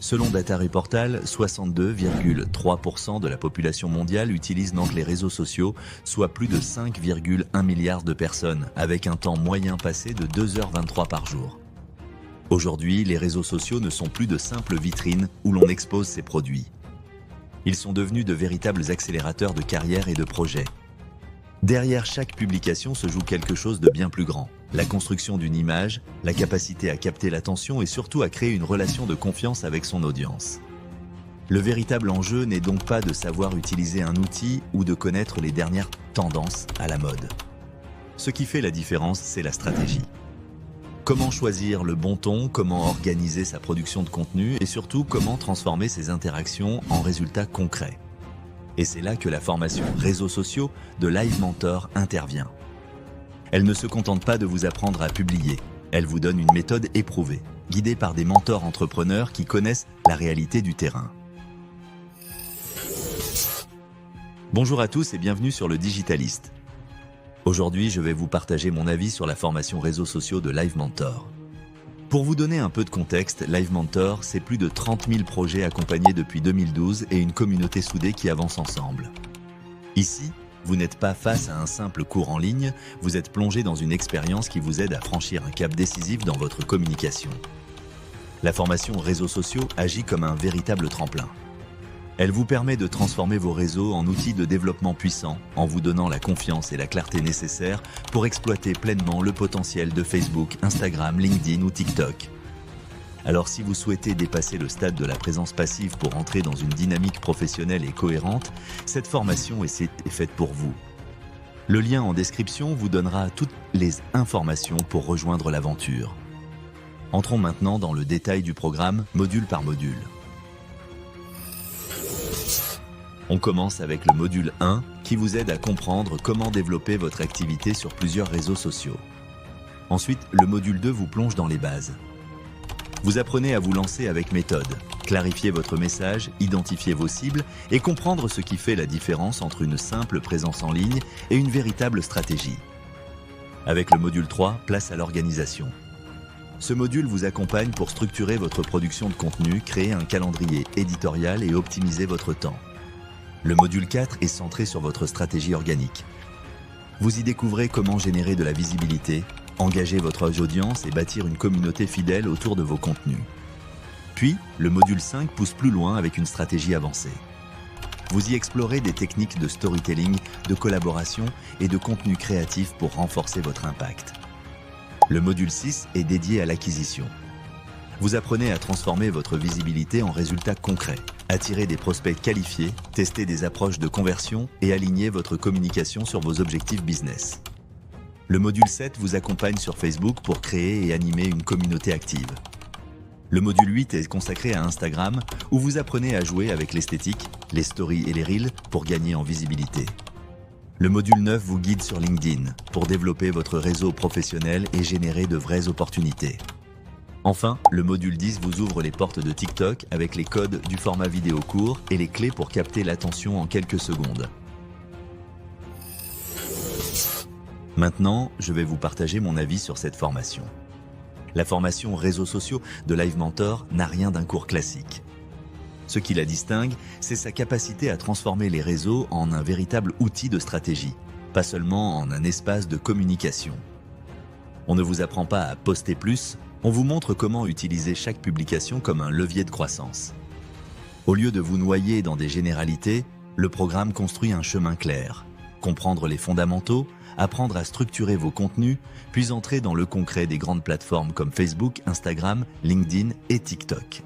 Selon Data Reportal, 62,3% de la population mondiale utilise donc les réseaux sociaux, soit plus de 5,1 milliards de personnes, avec un temps moyen passé de 2h23 par jour. Aujourd'hui, les réseaux sociaux ne sont plus de simples vitrines où l'on expose ses produits. Ils sont devenus de véritables accélérateurs de carrière et de projets. Derrière chaque publication se joue quelque chose de bien plus grand. La construction d'une image, la capacité à capter l'attention et surtout à créer une relation de confiance avec son audience. Le véritable enjeu n'est donc pas de savoir utiliser un outil ou de connaître les dernières tendances à la mode. Ce qui fait la différence, c'est la stratégie. Comment choisir le bon ton, comment organiser sa production de contenu et surtout comment transformer ses interactions en résultats concrets. Et c'est là que la formation réseaux sociaux de Live Mentor intervient. Elle ne se contente pas de vous apprendre à publier, elle vous donne une méthode éprouvée, guidée par des mentors entrepreneurs qui connaissent la réalité du terrain. Bonjour à tous et bienvenue sur le Digitaliste. Aujourd'hui, je vais vous partager mon avis sur la formation réseaux sociaux de Live Mentor. Pour vous donner un peu de contexte, Live Mentor, c'est plus de 30 000 projets accompagnés depuis 2012 et une communauté soudée qui avance ensemble. Ici, vous n'êtes pas face à un simple cours en ligne, vous êtes plongé dans une expérience qui vous aide à franchir un cap décisif dans votre communication. La formation réseaux sociaux agit comme un véritable tremplin. Elle vous permet de transformer vos réseaux en outils de développement puissants en vous donnant la confiance et la clarté nécessaires pour exploiter pleinement le potentiel de Facebook, Instagram, LinkedIn ou TikTok. Alors si vous souhaitez dépasser le stade de la présence passive pour entrer dans une dynamique professionnelle et cohérente, cette formation est faite pour vous. Le lien en description vous donnera toutes les informations pour rejoindre l'aventure. Entrons maintenant dans le détail du programme, module par module. On commence avec le module 1 qui vous aide à comprendre comment développer votre activité sur plusieurs réseaux sociaux. Ensuite, le module 2 vous plonge dans les bases. Vous apprenez à vous lancer avec méthode, clarifier votre message, identifier vos cibles et comprendre ce qui fait la différence entre une simple présence en ligne et une véritable stratégie. Avec le module 3, place à l'organisation. Ce module vous accompagne pour structurer votre production de contenu, créer un calendrier éditorial et optimiser votre temps. Le module 4 est centré sur votre stratégie organique. Vous y découvrez comment générer de la visibilité, engager votre audience et bâtir une communauté fidèle autour de vos contenus. Puis, le module 5 pousse plus loin avec une stratégie avancée. Vous y explorez des techniques de storytelling, de collaboration et de contenu créatif pour renforcer votre impact. Le module 6 est dédié à l'acquisition. Vous apprenez à transformer votre visibilité en résultats concrets, attirer des prospects qualifiés, tester des approches de conversion et aligner votre communication sur vos objectifs business. Le module 7 vous accompagne sur Facebook pour créer et animer une communauté active. Le module 8 est consacré à Instagram où vous apprenez à jouer avec l'esthétique, les stories et les reels pour gagner en visibilité. Le module 9 vous guide sur LinkedIn pour développer votre réseau professionnel et générer de vraies opportunités. Enfin, le module 10 vous ouvre les portes de TikTok avec les codes du format vidéo court et les clés pour capter l'attention en quelques secondes. Maintenant, je vais vous partager mon avis sur cette formation. La formation réseaux sociaux de Live Mentor n'a rien d'un cours classique. Ce qui la distingue, c'est sa capacité à transformer les réseaux en un véritable outil de stratégie, pas seulement en un espace de communication. On ne vous apprend pas à poster plus, on vous montre comment utiliser chaque publication comme un levier de croissance. Au lieu de vous noyer dans des généralités, le programme construit un chemin clair. Comprendre les fondamentaux, apprendre à structurer vos contenus, puis entrer dans le concret des grandes plateformes comme Facebook, Instagram, LinkedIn et TikTok.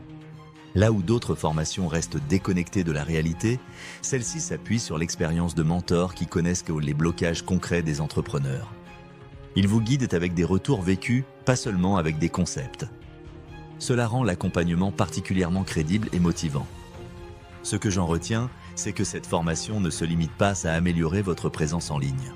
Là où d'autres formations restent déconnectées de la réalité, celle-ci s'appuie sur l'expérience de mentors qui connaissent les blocages concrets des entrepreneurs. Ils vous guident avec des retours vécus, pas seulement avec des concepts. Cela rend l'accompagnement particulièrement crédible et motivant. Ce que j'en retiens, c'est que cette formation ne se limite pas à améliorer votre présence en ligne.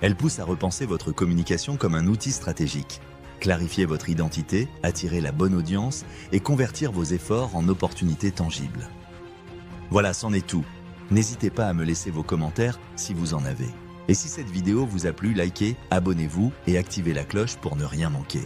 Elle pousse à repenser votre communication comme un outil stratégique, clarifier votre identité, attirer la bonne audience et convertir vos efforts en opportunités tangibles. Voilà, c'en est tout. N'hésitez pas à me laisser vos commentaires si vous en avez. Et si cette vidéo vous a plu, likez, abonnez-vous et activez la cloche pour ne rien manquer.